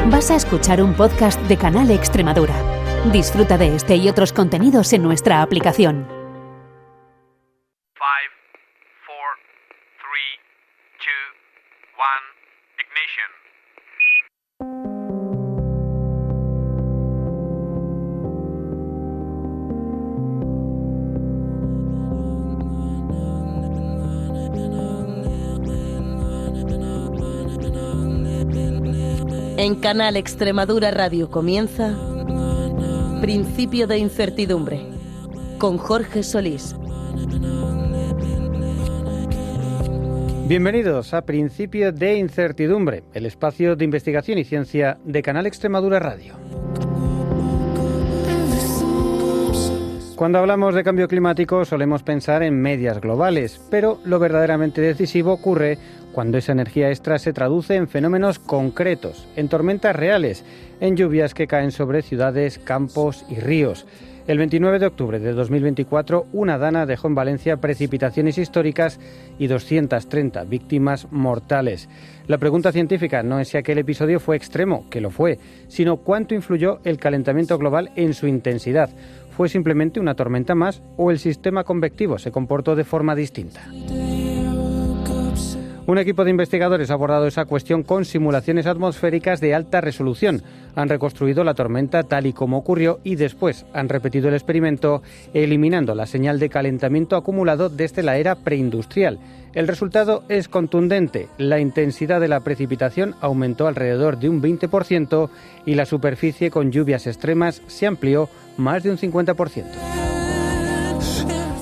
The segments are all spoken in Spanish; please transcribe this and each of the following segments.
Vas a escuchar un podcast de Canal Extremadura. Disfruta de este y otros contenidos en nuestra aplicación. 5, 4, 3, 2, 1, ignition. En Canal Extremadura Radio comienza Principio de Incertidumbre, con Jorge Solís. Bienvenidos a Principio de Incertidumbre, el espacio de investigación y ciencia de Canal Extremadura Radio. Cuando hablamos de cambio climático solemos pensar en medias globales, pero lo verdaderamente decisivo ocurre cuando esa energía extra se traduce en fenómenos concretos, en tormentas reales, en lluvias que caen sobre ciudades, campos y ríos. El 29 de octubre de 2024, una dana dejó en Valencia precipitaciones históricas y 230 víctimas mortales. La pregunta científica no es si aquel episodio fue extremo, que lo fue, sino cuánto influyó el calentamiento global en su intensidad. ¿Fue simplemente una tormenta más o el sistema convectivo se comportó de forma distinta? Un equipo de investigadores ha abordado esa cuestión con simulaciones atmosféricas de alta resolución. Han reconstruido la tormenta tal y como ocurrió y después han repetido el experimento eliminando la señal de calentamiento acumulado desde la era preindustrial. El resultado es contundente. La intensidad de la precipitación aumentó alrededor de un 20% y la superficie con lluvias extremas se amplió más de un 50%.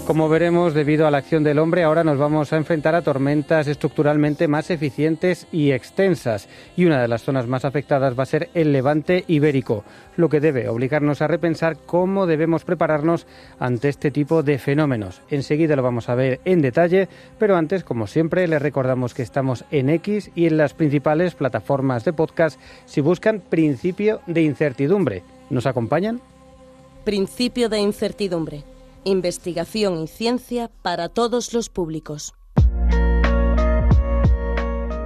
Como veremos, debido a la acción del hombre, ahora nos vamos a enfrentar a tormentas estructuralmente más eficientes y extensas. Y una de las zonas más afectadas va a ser el levante ibérico, lo que debe obligarnos a repensar cómo debemos prepararnos ante este tipo de fenómenos. Enseguida lo vamos a ver en detalle, pero antes, como siempre, les recordamos que estamos en X y en las principales plataformas de podcast si buscan Principio de Incertidumbre. ¿Nos acompañan? Principio de Incertidumbre. Investigación y ciencia para todos los públicos.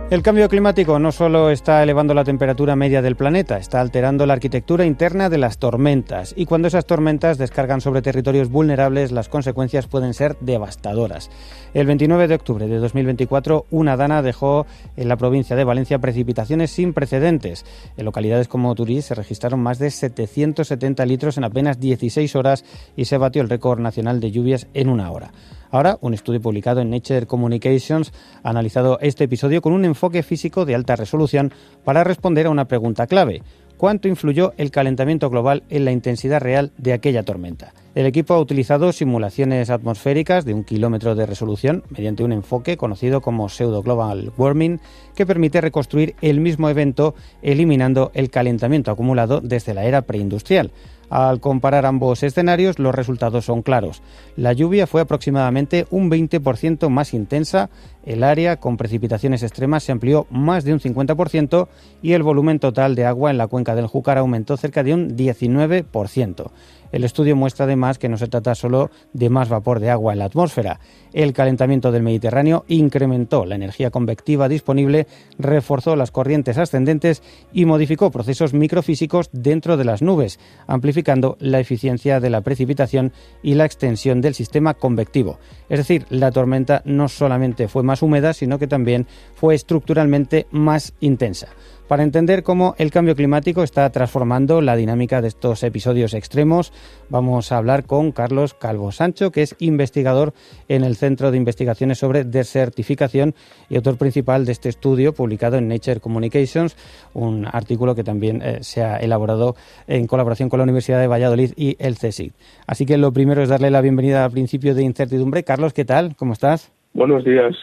El cambio climático no solo está elevando la temperatura media del planeta, está alterando la arquitectura interna de las tormentas. Y cuando esas tormentas descargan sobre territorios vulnerables, las consecuencias pueden ser devastadoras. El 29 de octubre de 2024, una dana dejó en la provincia de Valencia precipitaciones sin precedentes. En localidades como Turís se registraron más de 770 litros en apenas 16 horas y se batió el récord nacional de lluvias en una hora. Ahora, un estudio publicado en Nature Communications ha analizado este episodio con un enfoque físico de alta resolución para responder a una pregunta clave: ¿cuánto influyó el calentamiento global en la intensidad real de aquella tormenta? El equipo ha utilizado simulaciones atmosféricas de 1 kilómetro de resolución mediante un enfoque conocido como pseudo-global warming que permite reconstruir el mismo evento eliminando el calentamiento acumulado desde la era preindustrial. Al comparar ambos escenarios, los resultados son claros. La lluvia fue aproximadamente un 20% más intensa, el área con precipitaciones extremas se amplió más de un 50% y el volumen total de agua en la cuenca del Júcar aumentó cerca de un 19%. El estudio muestra además que no se trata solo de más vapor de agua en la atmósfera. El calentamiento del Mediterráneo incrementó la energía convectiva disponible, reforzó las corrientes ascendentes y modificó procesos microfísicos dentro de las nubes, amplificando la eficiencia de la precipitación y la extensión del sistema convectivo. Es decir, la tormenta no solamente fue más húmeda, sino que también fue estructuralmente más intensa. Para entender cómo el cambio climático está transformando la dinámica de estos episodios extremos, vamos a hablar con Carlos Calvo Sancho, que es investigador en el Centro de Investigaciones sobre Desertificación y autor principal de este estudio publicado en Nature Communications, un artículo que también se ha elaborado en colaboración con la Universidad de Valladolid y el CSIC. Así que lo primero es darle la bienvenida al Principio de Incertidumbre. Carlos, ¿qué tal? ¿Cómo estás? Buenos días,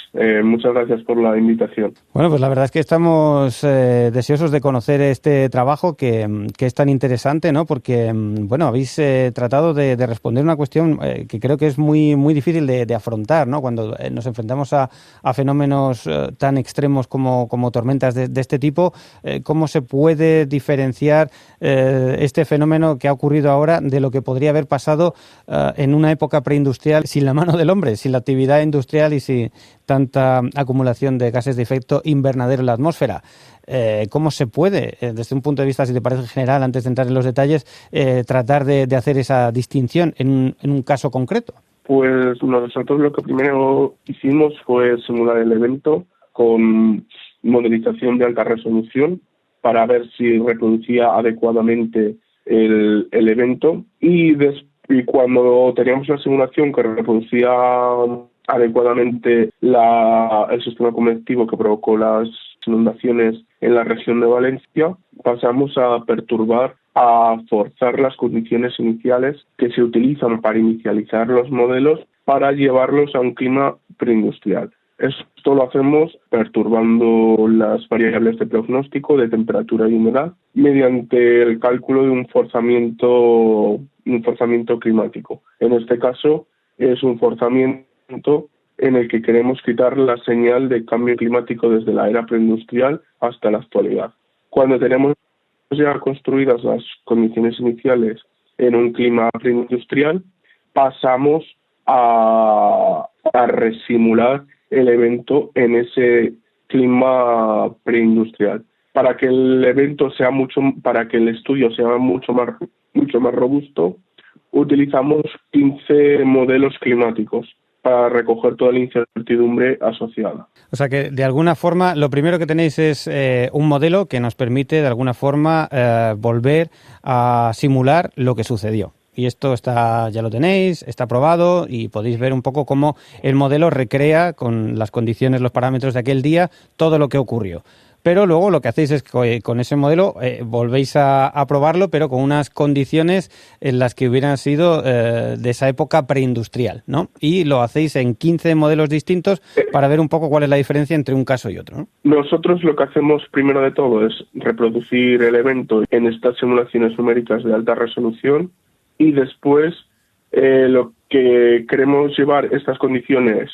muchas gracias por la invitación. Bueno, pues la verdad es que estamos deseosos de conocer este trabajo que es tan interesante, ¿no? Porque, bueno, habéis tratado de responder una cuestión que creo que es muy difícil de afrontar, ¿no? Cuando nos enfrentamos a fenómenos tan extremos como tormentas de este tipo, ¿cómo se puede diferenciar este fenómeno que ha ocurrido ahora de lo que podría haber pasado en una época preindustrial sin la mano del hombre, sin la actividad industrial y sin tanta acumulación de gases de efecto invernadero en la atmósfera. ¿Cómo se puede, desde un punto de vista, si te parece general, antes de entrar en los detalles, tratar de hacer esa distinción en un caso concreto? Pues nosotros lo que primero hicimos fue simular el evento con modelización de alta resolución para ver si reproducía adecuadamente el evento y cuando teníamos la simulación que reproducía adecuadamente el sistema convectivo que provocó las inundaciones en la región de Valencia, pasamos a forzar las condiciones iniciales que se utilizan para inicializar los modelos para llevarlos a un clima preindustrial. Esto lo hacemos perturbando las variables de pronóstico de temperatura y humedad mediante el cálculo de un forzamiento climático. En este caso es un forzamiento en el que queremos quitar la señal de cambio climático desde la era preindustrial hasta la actualidad. Cuando tenemos ya construidas las condiciones iniciales en un clima preindustrial, pasamos a resimular el evento en ese clima preindustrial. Para que el estudio sea mucho más robusto, utilizamos 15 modelos climáticos para recoger toda la incertidumbre asociada. O sea que, de alguna forma, lo primero que tenéis es un modelo que nos permite, de alguna forma, volver a simular lo que sucedió. Y esto ya lo tenéis, está probado y podéis ver un poco cómo el modelo recrea con las condiciones, los parámetros de aquel día, todo lo que ocurrió. Pero luego lo que hacéis es que con ese modelo volvéis a probarlo, pero con unas condiciones en las que hubieran sido de esa época preindustrial, ¿no? Y lo hacéis en 15 modelos distintos para ver un poco cuál es la diferencia entre un caso y otro, ¿no? Nosotros lo que hacemos primero de todo es reproducir el evento en estas simulaciones numéricas de alta resolución y después lo que queremos llevar estas condiciones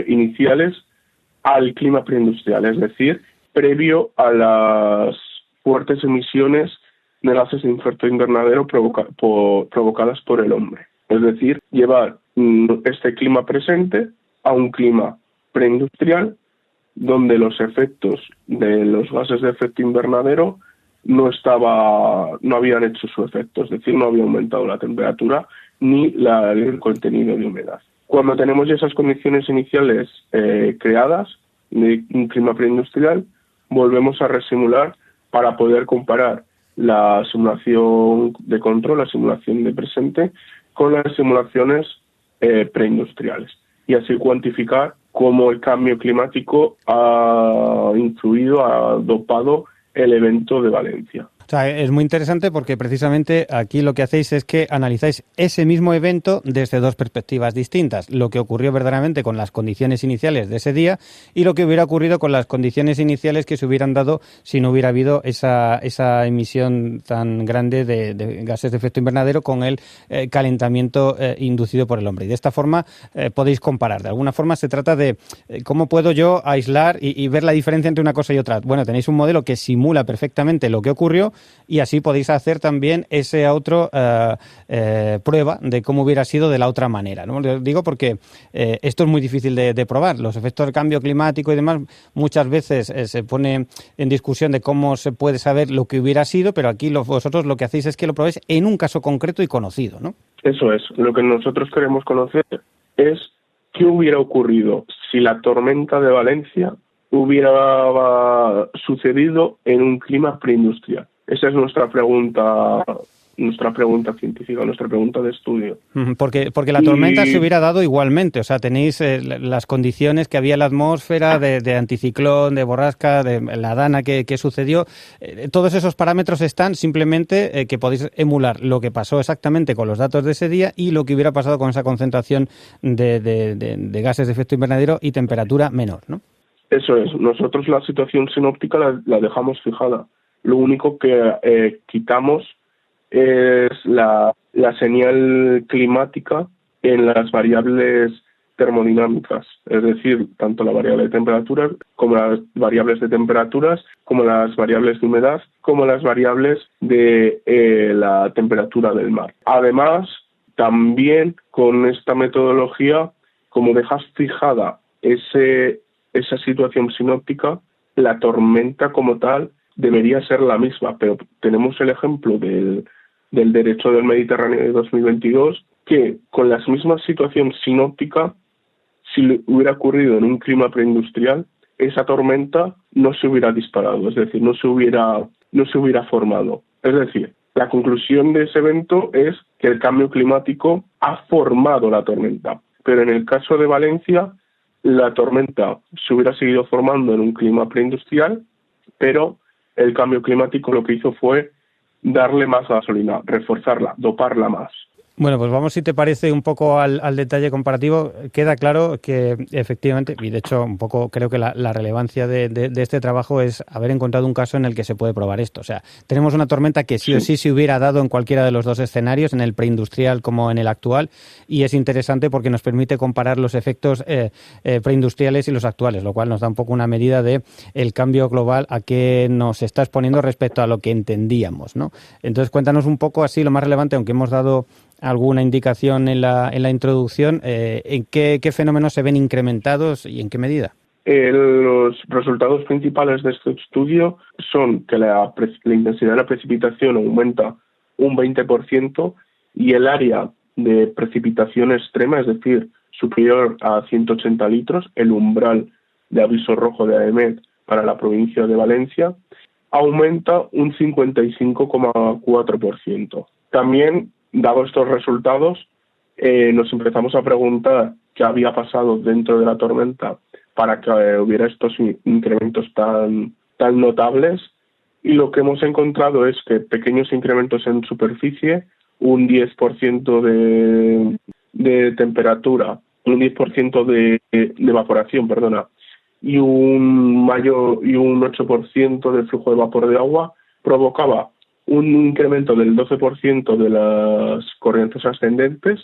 iniciales al clima preindustrial, es decir, previo a las fuertes emisiones de gases de efecto invernadero provocadas por el hombre. Es decir, llevar este clima presente a un clima preindustrial donde los efectos de los gases de efecto invernadero no habían hecho su efecto, es decir, no había aumentado la temperatura ni el contenido de humedad. Cuando tenemos esas condiciones iniciales creadas de un clima preindustrial, volvemos a resimular para poder comparar la simulación de control, la simulación de presente, con las simulaciones preindustriales y así cuantificar cómo el cambio climático ha influido, ha dopado el evento de Valencia. O sea, es muy interesante porque precisamente aquí lo que hacéis es que analizáis ese mismo evento desde dos perspectivas distintas. Lo que ocurrió verdaderamente con las condiciones iniciales de ese día y lo que hubiera ocurrido con las condiciones iniciales que se hubieran dado si no hubiera habido esa emisión tan grande de gases de efecto invernadero con el calentamiento inducido por el hombre. Y de esta forma podéis comparar. De alguna forma se trata de cómo puedo yo aislar y ver la diferencia entre una cosa y otra. Bueno, tenéis un modelo que simula perfectamente lo que ocurrió y así podéis hacer también ese otro prueba de cómo hubiera sido de la otra manera, ¿no? Lo digo porque esto es muy difícil de probar. Los efectos del cambio climático y demás muchas veces se pone en discusión de cómo se puede saber lo que hubiera sido, pero aquí vosotros lo que hacéis es que lo probéis en un caso concreto y conocido, ¿no? Eso es. Lo que nosotros queremos conocer es qué hubiera ocurrido si la tormenta de Valencia hubiera sucedido en un clima preindustrial. Esa es nuestra pregunta científica, nuestra pregunta de estudio. Porque la tormenta se hubiera dado igualmente, o sea, tenéis las condiciones que había en la atmósfera de anticiclón, de borrasca, de la dana que sucedió, todos esos parámetros están simplemente que podéis emular lo que pasó exactamente con los datos de ese día y lo que hubiera pasado con esa concentración de gases de efecto invernadero y temperatura menor, ¿no? Eso es, nosotros la situación sinóptica la dejamos fijada. Lo único que quitamos es la señal climática en las variables termodinámicas, es decir, tanto la variable de temperatura como las variables de temperaturas, como las variables de humedad, como las variables de la temperatura del mar. Además, también con esta metodología, como dejas fijada esa situación sinóptica, la tormenta como tal debería ser la misma, pero tenemos el ejemplo del derecho del Mediterráneo de 2022, que con la misma situación sinóptica, si hubiera ocurrido en un clima preindustrial, esa tormenta no se hubiera disparado, es decir, no se hubiera formado. Es decir, la conclusión de ese evento es que el cambio climático ha formado la tormenta, pero en el caso de Valencia, la tormenta se hubiera seguido formando en un clima preindustrial, pero el cambio climático lo que hizo fue darle más gasolina, reforzarla, doparla más. Bueno, pues vamos, si te parece, un poco al detalle comparativo. Queda claro que efectivamente, y de hecho un poco creo que la relevancia de este trabajo es haber encontrado un caso en el que se puede probar esto. O sea, tenemos una tormenta que sí o sí se hubiera dado en cualquiera de los dos escenarios, en el preindustrial como en el actual, y es interesante porque nos permite comparar los efectos preindustriales y los actuales, lo cual nos da un poco una medida de el cambio global a que nos está exponiendo respecto a lo que entendíamos, ¿no? Entonces, cuéntanos un poco así lo más relevante, aunque hemos dado alguna indicación en la introducción, ¿en qué fenómenos se ven incrementados y en qué medida? Los resultados principales de este estudio son que la intensidad de la precipitación aumenta un 20% y el área de precipitación extrema, es decir, superior a 180 litros, el umbral de aviso rojo de AEMET para la provincia de Valencia, aumenta un 55,4%. También, dados estos resultados, nos empezamos a preguntar qué había pasado dentro de la tormenta para que hubiera estos incrementos tan notables, y lo que hemos encontrado es que pequeños incrementos en superficie, un 10% de temperatura, un 10% de evaporación, y un 8% del flujo de vapor de agua, provocaba un incremento del 12% de las corrientes ascendentes,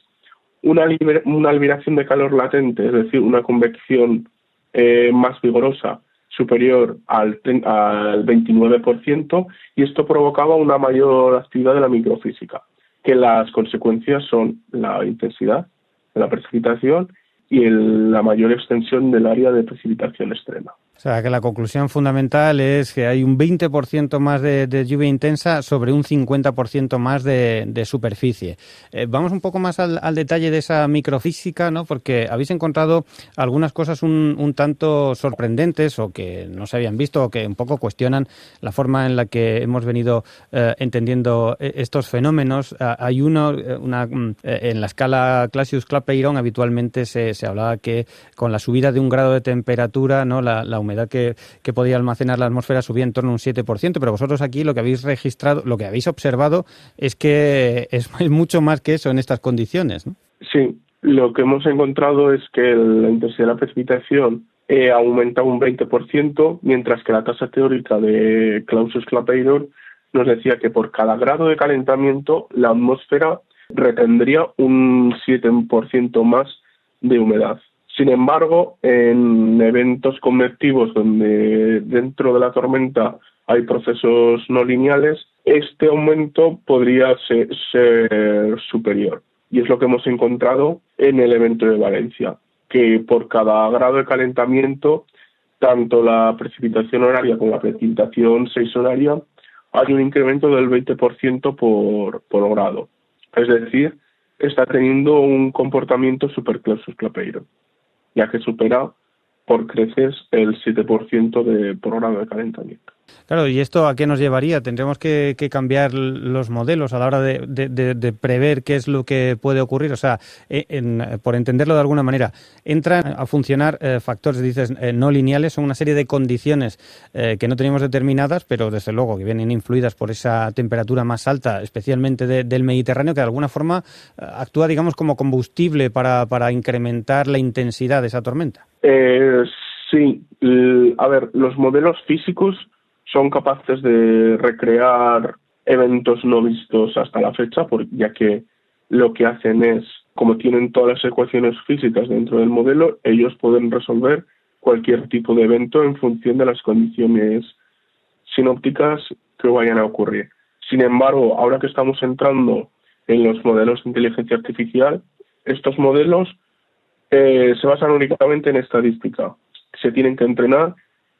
una liberación de calor latente, es decir, una convección más vigorosa superior al 29%, y esto provocaba una mayor actividad de la microfísica, que las consecuencias son la intensidad de la precipitación y la mayor extensión del área de precipitación extrema. O sea, que la conclusión fundamental es que hay un 20% más de lluvia intensa sobre un 50% más de superficie. Vamos un poco más al detalle de esa microfísica, ¿no? Porque habéis encontrado algunas cosas un tanto sorprendentes o que no se habían visto o que un poco cuestionan la forma en la que hemos venido entendiendo estos fenómenos. Hay en la escala Clausius-Clapeyron habitualmente se hablaba que con la subida de 1 grado de temperatura, ¿no?, la humedad que podía almacenar la atmósfera subía en torno a un 7%, pero vosotros aquí lo que habéis registrado, lo que habéis observado es que es mucho más que eso en estas condiciones, ¿no? Sí, lo que hemos encontrado es que la intensidad de la precipitación aumenta un 20%, mientras que la tasa teórica de Clausius-Clapeyron nos decía que por cada grado de calentamiento la atmósfera retendría un 7% más de humedad. Sin embargo, en eventos convectivos donde dentro de la tormenta hay procesos no lineales, este aumento podría ser superior. Y es lo que hemos encontrado en el evento de Valencia, que por cada grado de calentamiento, tanto la precipitación horaria como la precipitación seishoraria, hay un incremento del 20% por grado. Es decir, está teniendo un comportamiento super Clausius-Clapeyron, ya que supera por creces el 7% por grado de calentamiento. Claro, ¿y esto a qué nos llevaría? ¿Tendremos que cambiar los modelos a la hora de prever qué es lo que puede ocurrir? O sea, por entenderlo de alguna manera, entran a funcionar factores, dices, no lineales, son una serie de condiciones que no tenemos determinadas, pero desde luego que vienen influidas por esa temperatura más alta, especialmente del Mediterráneo, que de alguna forma actúa, digamos, como combustible para incrementar la intensidad de esa tormenta. Sí, a ver, los modelos físicos son capaces de recrear eventos no vistos hasta la fecha, ya que lo que hacen es, como tienen todas las ecuaciones físicas dentro del modelo, ellos pueden resolver cualquier tipo de evento en función de las condiciones sinópticas que vayan a ocurrir. Sin embargo, ahora que estamos entrando en los modelos de inteligencia artificial, estos modelos Se basan únicamente en estadística. Se tienen que entrenar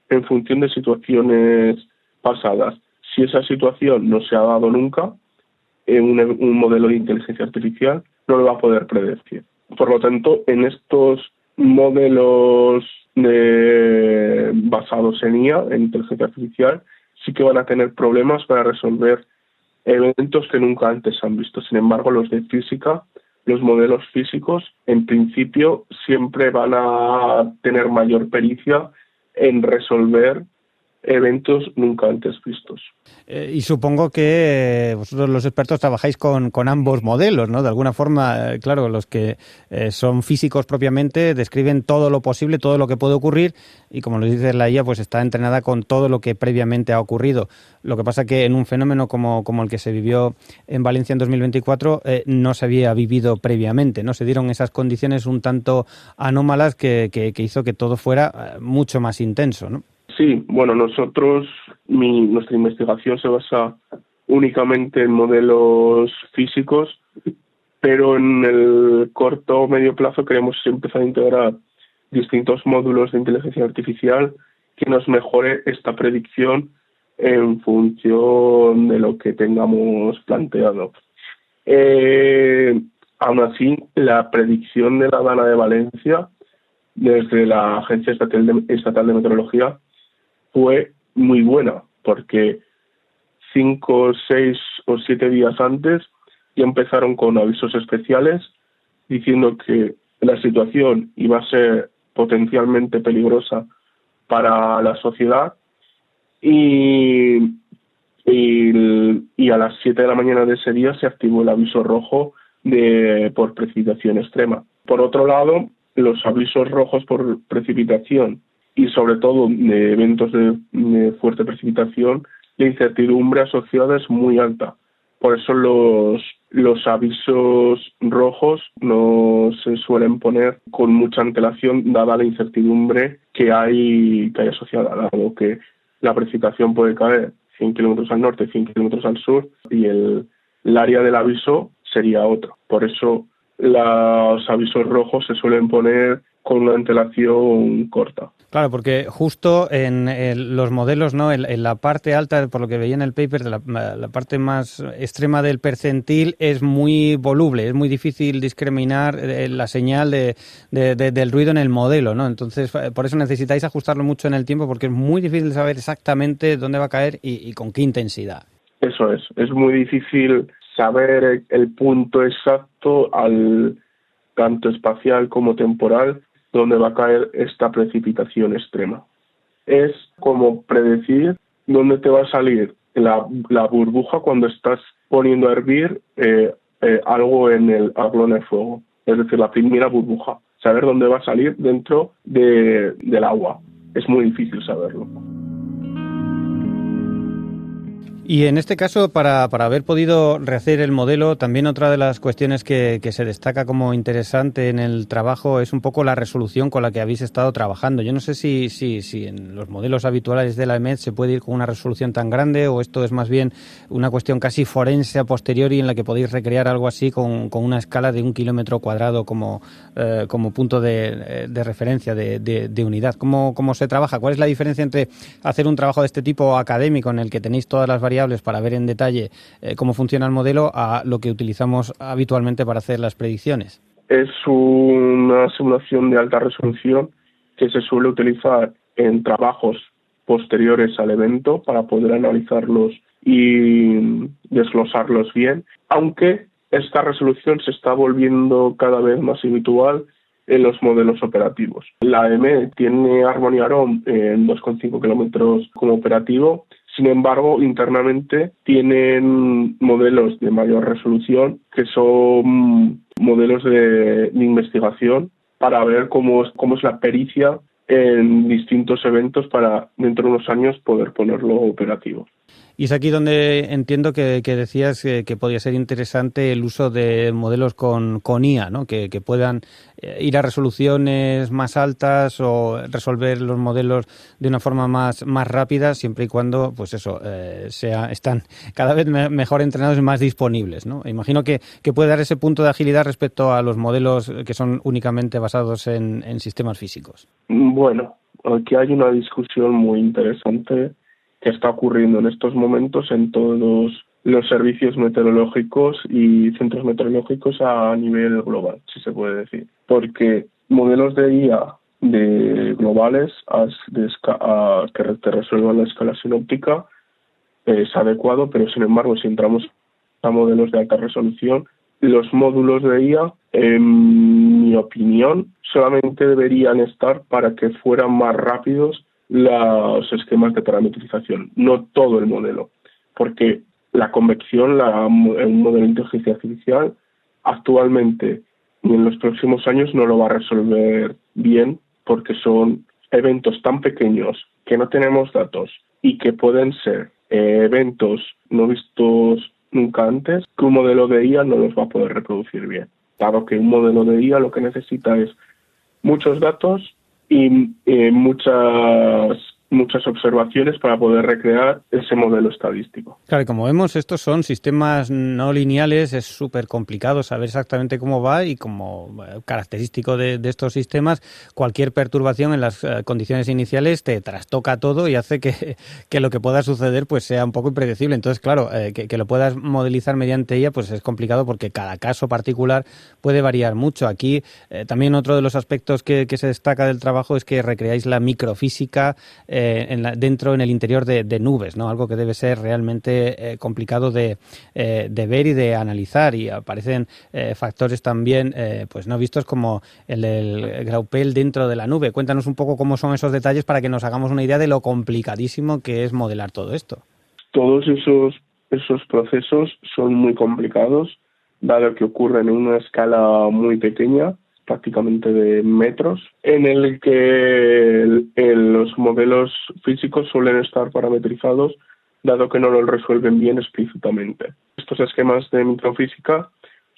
en función de situaciones pasadas. Si esa situación no se ha dado nunca, un modelo de inteligencia artificial no lo va a poder predecir. Por lo tanto, en estos modelos basados en IA, en inteligencia artificial, sí que van a tener problemas para resolver eventos que nunca antes han visto. Sin embargo, los de física, los modelos físicos, en principio, siempre van a tener mayor pericia en resolver eventos nunca antes vistos. Y supongo que vosotros los expertos trabajáis con ambos modelos, ¿no? De alguna forma, claro, los que son físicos propiamente describen todo lo posible, todo lo que puede ocurrir y, como lo dice la IA, pues está entrenada con todo lo que previamente ha ocurrido. Lo que pasa que en un fenómeno como el que se vivió en Valencia en 2024 no se había vivido previamente, ¿no? Se dieron esas condiciones un tanto anómalas que hizo que todo fuera mucho más intenso, ¿no? Sí, bueno, nuestra investigación se basa únicamente en modelos físicos, pero en el corto o medio plazo queremos empezar a integrar distintos módulos de inteligencia artificial que nos mejore esta predicción en función de lo que tengamos planteado. Aún así, la predicción de la Dana de Valencia desde la Agencia Estatal de Meteorología fue muy buena, porque 5, 6 o 7 días antes ya empezaron con avisos especiales diciendo que la situación iba a ser potencialmente peligrosa para la sociedad y a las 7 de la mañana de ese día se activó el aviso rojo por precipitación extrema. Por otro lado, los avisos rojos por precipitación y sobre todo de eventos de fuerte precipitación, la incertidumbre asociada es muy alta. Por eso los avisos rojos no se suelen poner con mucha antelación, dada la incertidumbre que hay asociada, dado que la precipitación puede caer 100 kilómetros al norte, 100 kilómetros al sur, y el área del aviso sería otra. Por eso los avisos rojos se suelen poner con una antelación corta. Claro, porque justo en los modelos, ¿no? En la parte alta, por lo que veía en el paper, de la parte más extrema del percentil es muy voluble, es muy difícil discriminar la señal del ruido en el modelo, ¿no? Entonces, por eso necesitáis ajustarlo mucho en el tiempo, porque es muy difícil saber exactamente dónde va a caer y con qué intensidad. Eso es muy difícil saber el punto exacto, tanto espacial como temporal, donde va a caer esta precipitación extrema. Es como predecir dónde te va a salir la burbuja cuando estás poniendo a hervir algo en el fuego. Es decir, la primera burbuja. Saber dónde va a salir dentro del agua. Es muy difícil saberlo. Y en este caso, para haber podido rehacer el modelo, también otra de las cuestiones que se destaca como interesante en el trabajo es un poco la resolución con la que habéis estado trabajando. Yo no sé si en los modelos habituales de la EMET se puede ir con una resolución tan grande, o esto es más bien una cuestión casi forense a posteriori en la que podéis recrear algo así con una escala de 1 kilómetro cuadrado como punto de referencia, de unidad. ¿Cómo se trabaja? ¿Cuál es la diferencia entre hacer un trabajo de este tipo académico en el que tenéis todas las variables para ver en detalle cómo funciona el modelo a lo que utilizamos habitualmente para hacer las predicciones? Es una simulación de alta resolución que se suele utilizar en trabajos posteriores al evento para poder analizarlos y desglosarlos bien, aunque esta resolución se está volviendo cada vez más habitual en los modelos operativos. La EME tiene Harmony Arom en 2,5 kilómetros como operativo. Sin embargo, internamente tienen modelos de mayor resolución que son modelos de investigación para ver cómo es la pericia en distintos eventos para dentro de unos años poder ponerlo operativo. Y es aquí donde entiendo que decías que podría ser interesante el uso de modelos con IA, ¿no? Que puedan ir a resoluciones más altas o resolver los modelos de una forma más rápida, siempre y cuando, pues eso, están cada vez mejor entrenados y más disponibles, ¿no? Imagino que puede dar ese punto de agilidad respecto a los modelos que son únicamente basados en sistemas físicos. Bueno, aquí hay una discusión muy interesante que está ocurriendo en estos momentos en todos los servicios meteorológicos y centros meteorológicos a nivel global, si se puede decir. Porque modelos de IA globales que te resuelvan la escala sinóptica es adecuado, pero sin embargo, si entramos a modelos de alta resolución, los módulos de IA, en mi opinión, solamente deberían estar para que fueran más rápidos los esquemas de parametrización, no todo el modelo, porque la convección, un modelo de inteligencia artificial, actualmente y en los próximos años no lo va a resolver bien, porque son eventos tan pequeños que no tenemos datos y que pueden ser eventos no vistos nunca antes, que un modelo de IA no los va a poder reproducir bien, dado que un modelo de IA lo que necesita es muchos datos y muchas observaciones para poder recrear ese modelo estadístico. Claro, y como vemos, estos son sistemas no lineales, es súper complicado saber exactamente cómo va y como característico de estos sistemas, cualquier perturbación en las condiciones iniciales te trastoca todo y hace que lo que pueda suceder pues sea un poco impredecible. Entonces, claro, que lo puedas modelizar mediante ella pues es complicado porque cada caso particular puede variar mucho. Aquí también otro de los aspectos que se destaca del trabajo es que recreáis la microfísica dentro, en el interior de nubes, ¿no? Algo que debe ser realmente complicado de ver y de analizar, y aparecen factores también pues no vistos como el del Graupel dentro de la nube. Cuéntanos un poco cómo son esos detalles para que nos hagamos una idea de lo complicadísimo que es modelar todo esto. Todos esos procesos son muy complicados, dado que ocurren en una escala muy pequeña, prácticamente de metros, en el que los modelos físicos suelen estar parametrizados, dado que no lo resuelven bien explícitamente. Estos esquemas de microfísica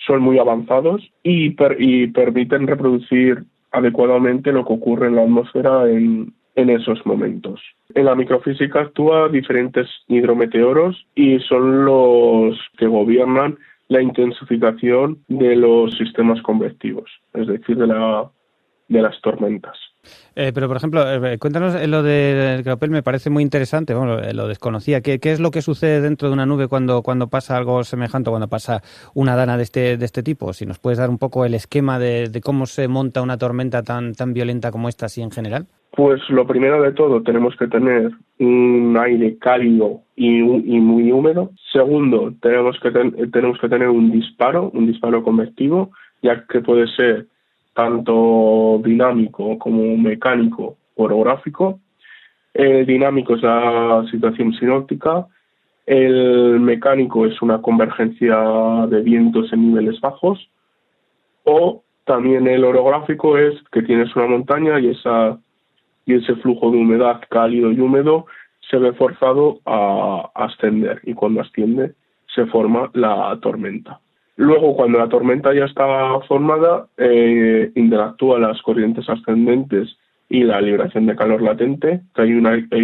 son muy avanzados y permiten reproducir adecuadamente lo que ocurre en la atmósfera en esos momentos. En la microfísica actúan diferentes hidrometeoros y son los que gobiernan la intensificación de los sistemas convectivos, es decir, de las tormentas. Pero, por ejemplo, cuéntanos lo del Graupel, me parece muy interesante, bueno, lo desconocía. ¿Qué es lo que sucede dentro de una nube cuando pasa algo semejante, cuando pasa una dana de este tipo? Si nos puedes dar un poco el esquema de cómo se monta una tormenta tan violenta como esta, así en general. Pues lo primero de todo, tenemos que tener un aire cálido y muy húmedo. Segundo, tenemos que tener un disparo convectivo, ya que puede ser tanto dinámico como mecánico o orográfico. El dinámico es la situación sinóptica, el mecánico es una convergencia de vientos en niveles bajos, o también el orográfico es que tienes una montaña y ese flujo de humedad cálido y húmedo se ve forzado a ascender, y cuando asciende se forma la tormenta. Luego, cuando la tormenta ya está formada, interactúan las corrientes ascendentes y la liberación de calor latente, que hay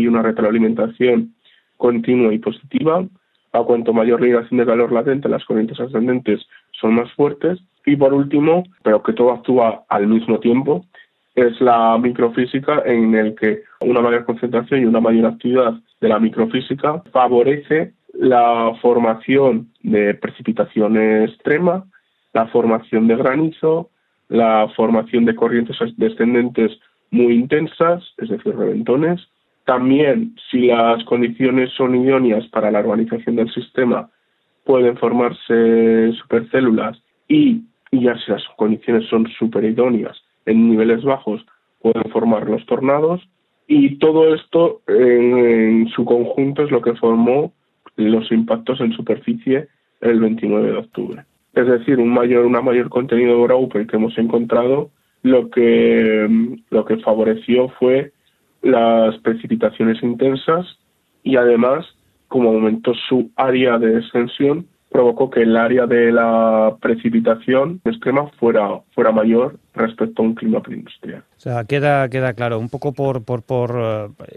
una retroalimentación continua y positiva. A cuanto mayor liberación de calor latente, las corrientes ascendentes son más fuertes. Y por último, pero que todo actúa al mismo tiempo, es la microfísica, en el que una mayor concentración y una mayor actividad de la microfísica favorece la formación de precipitación extrema, la formación de granizo, la formación de corrientes descendentes muy intensas, es decir, reventones. También, si las condiciones son idóneas para la urbanización del sistema, pueden formarse supercélulas, y ya si las condiciones son superidóneas en niveles bajos, pueden formar los tornados. Y todo esto en su conjunto es lo que formó los impactos en superficie el 29 de octubre. Es decir, una mayor contenido de Graupel que hemos encontrado lo que favoreció fue las precipitaciones intensas y además, como aumentó su área de extensión, provocó que el área de la precipitación extrema fuera mayor respecto a un clima preindustrial. O sea, queda claro, un poco por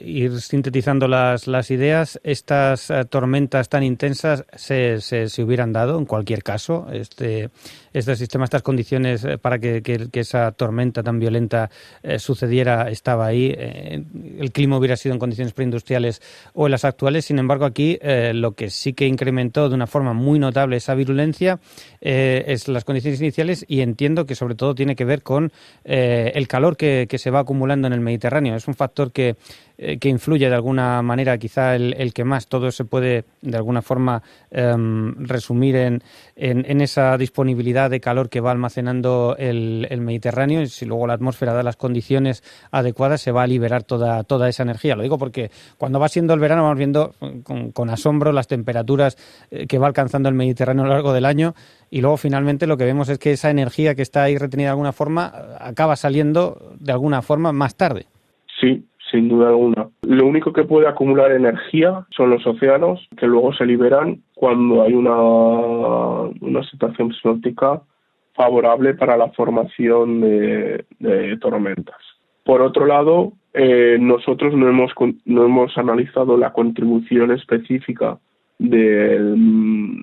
ir sintetizando las ideas, estas tormentas tan intensas se hubieran dado en cualquier caso, este sistema, estas condiciones para que esa tormenta tan violenta sucediera, estaba ahí, el clima hubiera sido en condiciones preindustriales o en las actuales. Sin embargo, aquí lo que sí que incrementó de una forma muy notable esa virulencia es las condiciones iniciales, y entiendo que sobre todo tiene que ver con el calor que se va acumulando en el Mediterráneo. Es un factor que influye de alguna manera, quizá el que más. Todo se puede de alguna forma resumir en esa disponibilidad de calor que va almacenando el Mediterráneo, y si luego la atmósfera da las condiciones adecuadas, se va a liberar toda esa energía. Lo digo porque cuando va siendo el verano vamos viendo con asombro las temperaturas que va alcanzando el Mediterráneo a lo largo del año, y luego finalmente lo que vemos es que esa energía que está ahí retenida de alguna forma acaba saliendo de alguna forma más tarde. Sí, sin duda alguna. Lo único que puede acumular energía son los océanos, que luego se liberan cuando hay una situación sinóptica favorable para la formación de tormentas. Por otro lado, nosotros no hemos analizado la contribución específica de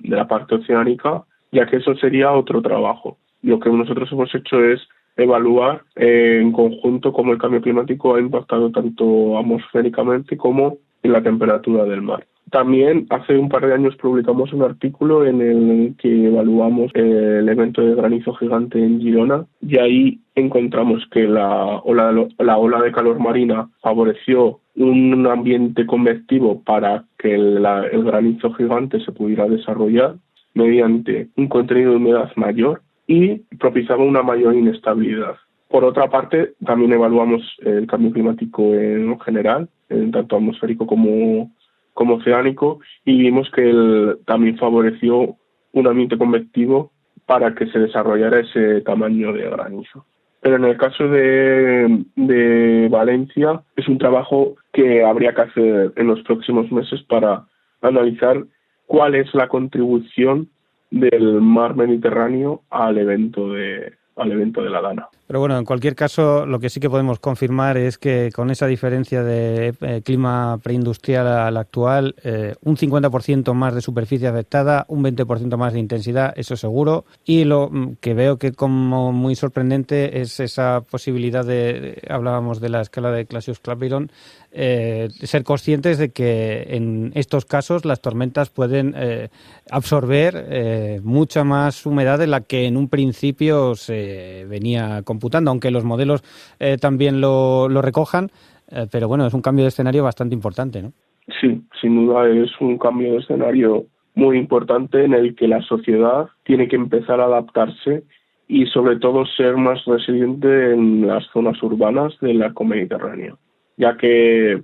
la parte oceánica, ya que eso sería otro trabajo. Lo que nosotros hemos hecho es evaluar en conjunto cómo el cambio climático ha impactado tanto atmosféricamente como en la temperatura del mar. También hace un par de años publicamos un artículo en el que evaluamos el evento de granizo gigante en Girona, y ahí encontramos que la ola de calor marina favoreció un ambiente convectivo para que el granizo gigante se pudiera desarrollar mediante un contenido de humedad mayor y propiciaba una mayor inestabilidad. Por otra parte, también evaluamos el cambio climático en general, tanto atmosférico como oceánico, y vimos que también favoreció un ambiente convectivo para que se desarrollara ese tamaño de granizo. Pero en el caso de Valencia, es un trabajo que habría que hacer en los próximos meses para analizar cuál es la contribución del mar Mediterráneo al evento de la Dana. Pero bueno, en cualquier caso, lo que sí que podemos confirmar es que con esa diferencia de clima preindustrial al actual, un 50% más de superficie afectada, un 20% más de intensidad, eso seguro. Y lo que veo que como muy sorprendente es esa posibilidad hablábamos de la escala de Clausius-Clapeyron, ser conscientes de que en estos casos las tormentas pueden absorber mucha más humedad de la que en un principio se venía computando, aunque los modelos también lo recojan, pero bueno, es un cambio de escenario bastante importante, ¿no? Sí, sin duda es un cambio de escenario muy importante en el que la sociedad tiene que empezar a adaptarse y sobre todo ser más resiliente en las zonas urbanas del arco mediterráneo, ya que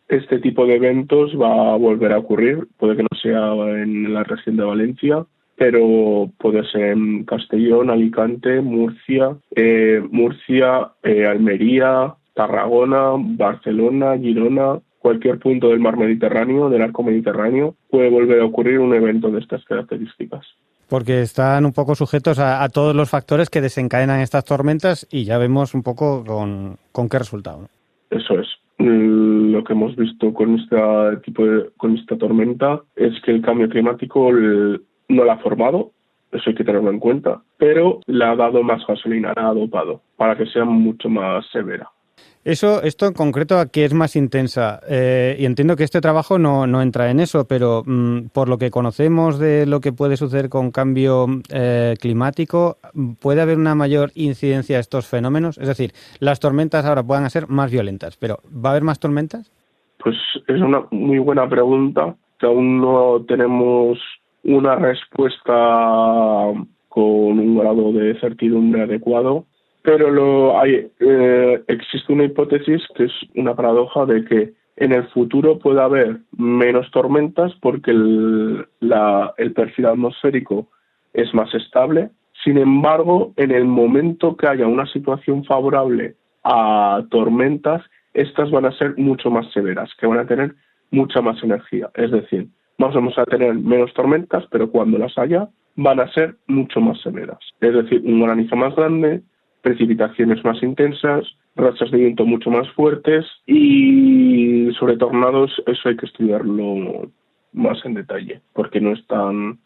este tipo de eventos va a volver a ocurrir. Puede que no sea en la región de Valencia, pero puede ser en Castellón, Alicante, Murcia, Almería, Tarragona, Barcelona, Girona. Cualquier punto del mar Mediterráneo, del arco mediterráneo, puede volver a ocurrir un evento de estas características. Porque están un poco sujetos a todos los factores que desencadenan estas tormentas, y ya vemos un poco con qué resultado, ¿no? Eso es. Lo que hemos visto con esta tormenta es que el cambio climático no la ha formado, eso hay que tenerlo en cuenta, pero le ha dado más gasolina, la ha dopado para que sea mucho más severa. Esto en concreto, ¿a qué es más intensa? Y entiendo que este trabajo no entra en eso, pero por lo que conocemos de lo que puede suceder con cambio climático, ¿puede haber una mayor incidencia de estos fenómenos? Es decir, las tormentas ahora puedan ser más violentas, pero ¿va a haber más tormentas? Pues es una muy buena pregunta, que aún no tenemos una respuesta con un grado de certidumbre adecuado. Pero existe una hipótesis que es una paradoja de que en el futuro puede haber menos tormentas porque el perfil atmosférico es más estable. Sin embargo, en el momento que haya una situación favorable a tormentas, estas van a ser mucho más severas, que van a tener mucha más energía. Es decir, vamos a tener menos tormentas, pero cuando las haya, van a ser mucho más severas. Es decir, un granizo más grande, precipitaciones más intensas, rachas de viento mucho más fuertes y sobre tornados eso hay que estudiarlo más en detalle, porque no es tan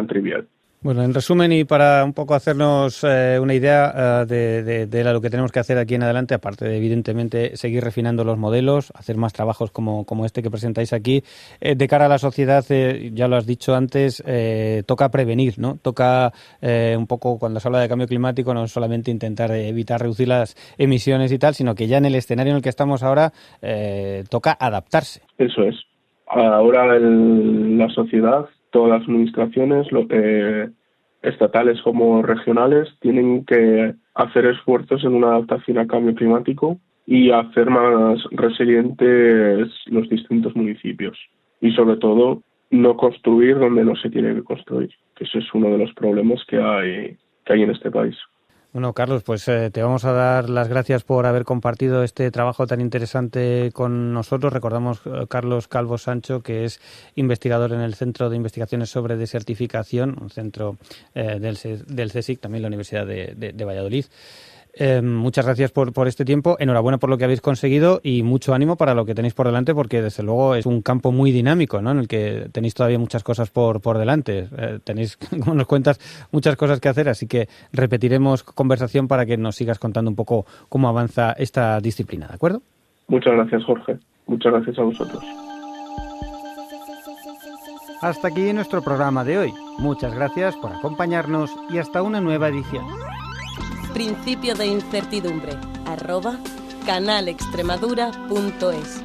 trivial. Bueno, en resumen y para un poco hacernos una idea de lo que tenemos que hacer aquí en adelante, aparte de evidentemente seguir refinando los modelos, hacer más trabajos como este que presentáis aquí, de cara a la sociedad, ya lo has dicho antes, toca prevenir, ¿no? Toca un poco, cuando se habla de cambio climático, no solamente intentar evitar reducir las emisiones y tal, sino que ya en el escenario en el que estamos ahora toca adaptarse. Eso es. Ahora la sociedad, todas las administraciones, estatales como regionales, tienen que hacer esfuerzos en una adaptación al cambio climático y hacer más resilientes los distintos municipios. Y sobre todo, no construir donde no se tiene que construir, que ese es uno de los problemas que hay en este país. Bueno, Carlos, pues te vamos a dar las gracias por haber compartido este trabajo tan interesante con nosotros. Recordamos Carlos Calvo Sancho, que es investigador en el Centro de Investigaciones sobre Desertificación, un centro del CSIC, también la Universidad de Valladolid. Muchas gracias por este tiempo, enhorabuena por lo que habéis conseguido y mucho ánimo para lo que tenéis por delante, porque desde luego es un campo muy dinámico, ¿no? En el que tenéis todavía muchas cosas por delante, tenéis, como nos cuentas, muchas cosas que hacer, así que repetiremos conversación para que nos sigas contando un poco cómo avanza esta disciplina, ¿de acuerdo? Muchas gracias, Jorge, muchas gracias a vosotros. Hasta aquí nuestro programa de hoy, muchas gracias por acompañarnos y hasta una nueva edición. Principio de incertidumbre @canalextremadura.es.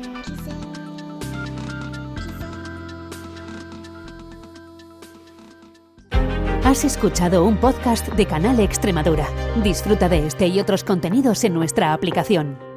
Has escuchado un podcast de Canal Extremadura. Disfruta de este y otros contenidos en nuestra aplicación.